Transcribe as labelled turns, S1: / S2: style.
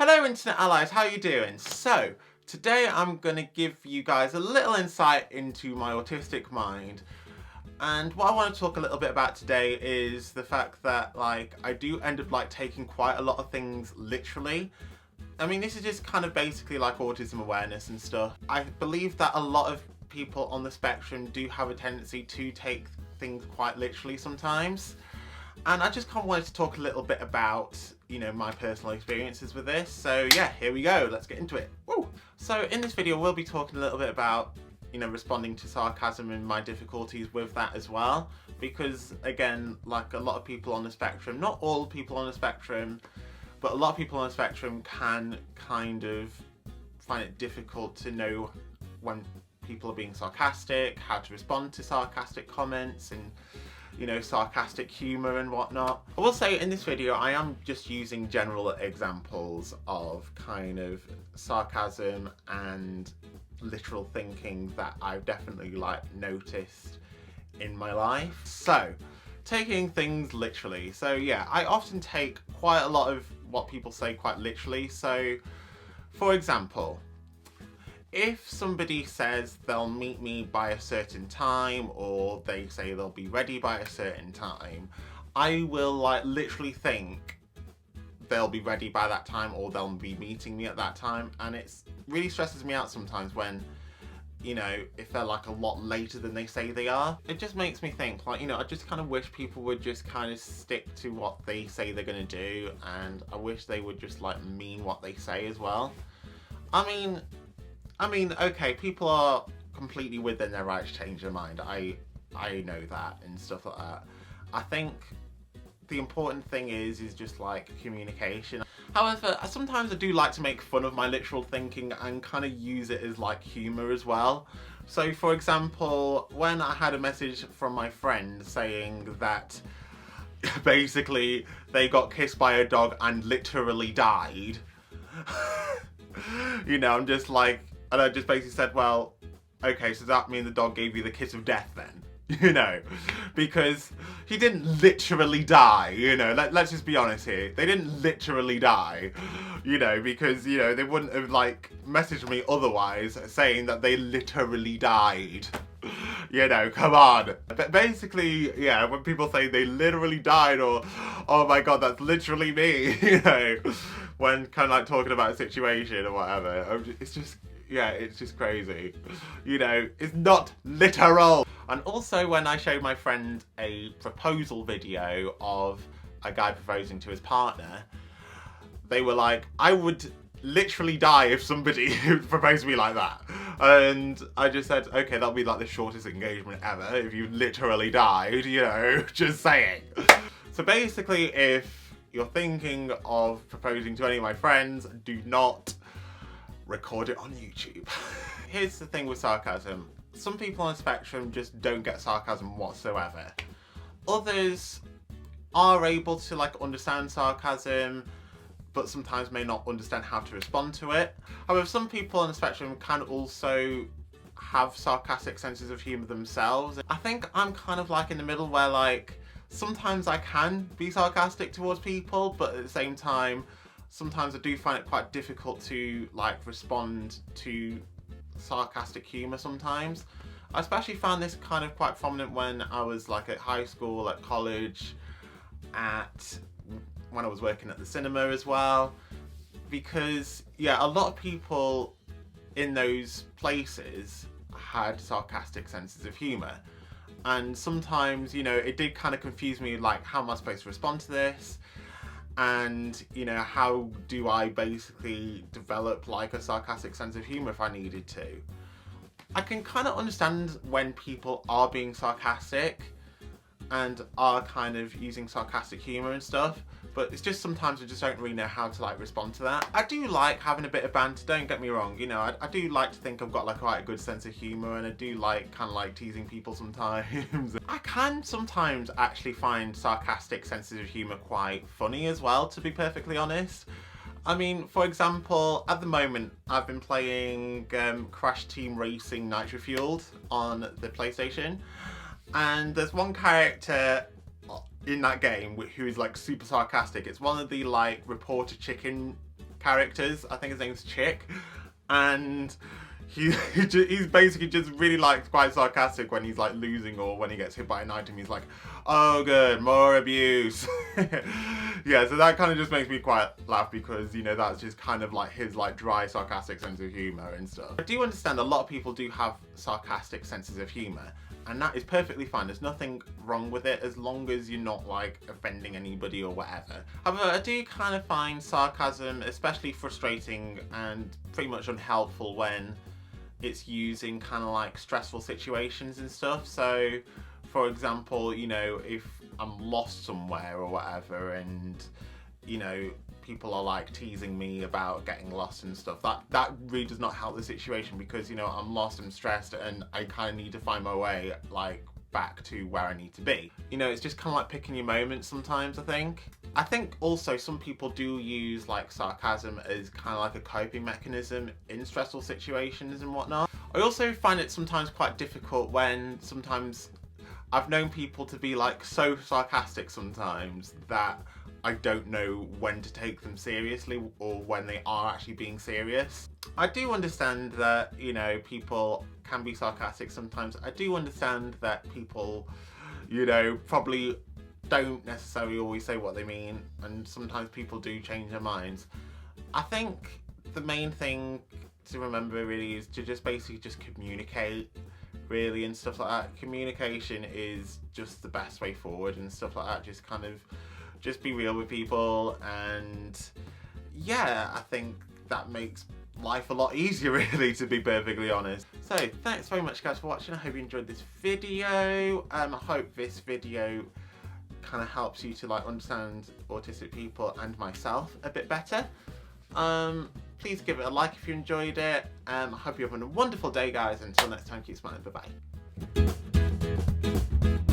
S1: Hello Internet Allies, how are you doing? So, today I'm going to give you guys a little insight into my autistic mind. And what I want to talk a little bit about today is the fact that I do end up taking quite a lot of things literally. I mean, this is just kind of basically autism awareness and stuff. I believe that a lot of people on the spectrum do have a tendency to take things quite literally sometimes. And I just kind of wanted to talk a little bit about, my personal experiences with this. So yeah, here we go. Let's get into it. Woo! So in this video, we'll be talking a little bit about, responding to sarcasm and my difficulties with that as well. Because again, a lot of people on the spectrum, not all people on the spectrum, but a lot of people on the spectrum can kind of find it difficult to know when people are being sarcastic, how to respond to sarcastic comments and sarcastic humour and whatnot. I will say in this video I am just using general examples of kind of sarcasm and literal thinking that I've definitely noticed in my life. So, taking things literally. So yeah, I often take quite a lot of what people say quite literally. So, for example, if somebody says they'll meet me by a certain time, or they say they'll be ready by a certain time, I will literally think they'll be ready by that time or they'll be meeting me at that time, and it really stresses me out sometimes when, if they're a lot later than they say they are. It just makes me think I just kind of wish people would just kind of stick to what they say they're gonna do, and I wish they would just mean what they say as well. I mean, okay, people are completely within their right to change their mind. I know that and stuff like that. I think the important thing is just communication. However, sometimes I do like to make fun of my literal thinking and kind of use it as humour as well. So for example, when I had a message from my friend saying that basically they got kissed by a dog and literally died, I'm just and I just basically said, well, okay, so does that mean the dog gave you the kiss of death then? Because he didn't literally die, let's just be honest here. They didn't literally die, because, they wouldn't have messaged me otherwise saying that they literally died. Come on. But basically, yeah, when people say they literally died or, oh my god, that's literally me, when kind of talking about a situation or whatever, it's just, yeah, it's just crazy. It's not literal. And also when I showed my friend a proposal video of a guy proposing to his partner, they were like, I would literally die if somebody proposed to me like that. And I just said, okay, that'll be the shortest engagement ever if you literally died, just saying. So basically, if you're thinking of proposing to any of my friends, do not record it on YouTube. Here's the thing with sarcasm. Some people on the spectrum just don't get sarcasm whatsoever. Others are able to understand sarcasm, but sometimes may not understand how to respond to it. However, some people on the spectrum can also have sarcastic senses of humour themselves. I think I'm kind of in the middle where sometimes I can be sarcastic towards people, but at the same time, sometimes I do find it quite difficult to respond to sarcastic humour sometimes. I especially found this kind of quite prominent when I was at high school, at college, when I was working at the cinema as well, because yeah, a lot of people in those places had sarcastic senses of humour, and sometimes it did kind of confuse me, how am I supposed to respond to this, and how do I basically develop a sarcastic sense of humour if I needed to. I can kind of understand when people are being sarcastic and are kind of using sarcastic humour and stuff, but it's just sometimes I just don't really know how to respond to that. I do like having a bit of banter, don't get me wrong, I do like to think I've got quite a good sense of humour, and I do kind of teasing people sometimes. I can sometimes actually find sarcastic senses of humour quite funny as well, to be perfectly honest. I mean, for example, at the moment I've been playing Crash Team Racing Nitro Fueled on the PlayStation, and there's one character in that game who is super sarcastic. It's one of the reporter chicken characters. I think his name's Chick, and he's basically just really like quite sarcastic when he's like losing or when he gets hit by an item. He's like, oh good, more abuse. Yeah, so that kind of just makes me quite laugh because, you know, that's just kind of like his like dry sarcastic sense of humour and stuff. I do understand a lot of people do have sarcastic senses of humour, and that is perfectly fine. There's nothing wrong with it as long as you're not like offending anybody or whatever. However, I do kind of find sarcasm especially frustrating and pretty much unhelpful when it's used in kind of like stressful situations and stuff. So for example, you know, if I'm lost somewhere or whatever and, you know, people are like teasing me about getting lost and stuff, that really does not help the situation because, you know, I'm lost and stressed and I kind of need to find my way like back to where I need to be. You know, it's just kind of like picking your moments sometimes, I think. I think also some people do use like sarcasm as kind of like a coping mechanism in stressful situations and whatnot. I also find it sometimes quite difficult when sometimes I've known people to be like so sarcastic sometimes that I don't know when to take them seriously or when they are actually being serious. I do understand that, you know, people can be sarcastic sometimes. I do understand that people, you know, probably don't necessarily always say what they mean, and sometimes people do change their minds. I think the main thing to remember really is to just basically just communicate really and stuff like that. Communication is just the best way forward and stuff like that. Just kind of just be real with people, and yeah, I think that makes life a lot easier really, to be perfectly honest. So thanks very much guys for watching. I hope you enjoyed this video. I hope this video kind of helps you to like understand autistic people and myself a bit better. Please give it a like if you enjoyed it. I hope you're having a wonderful day guys. Until next time, keep smiling. Bye bye.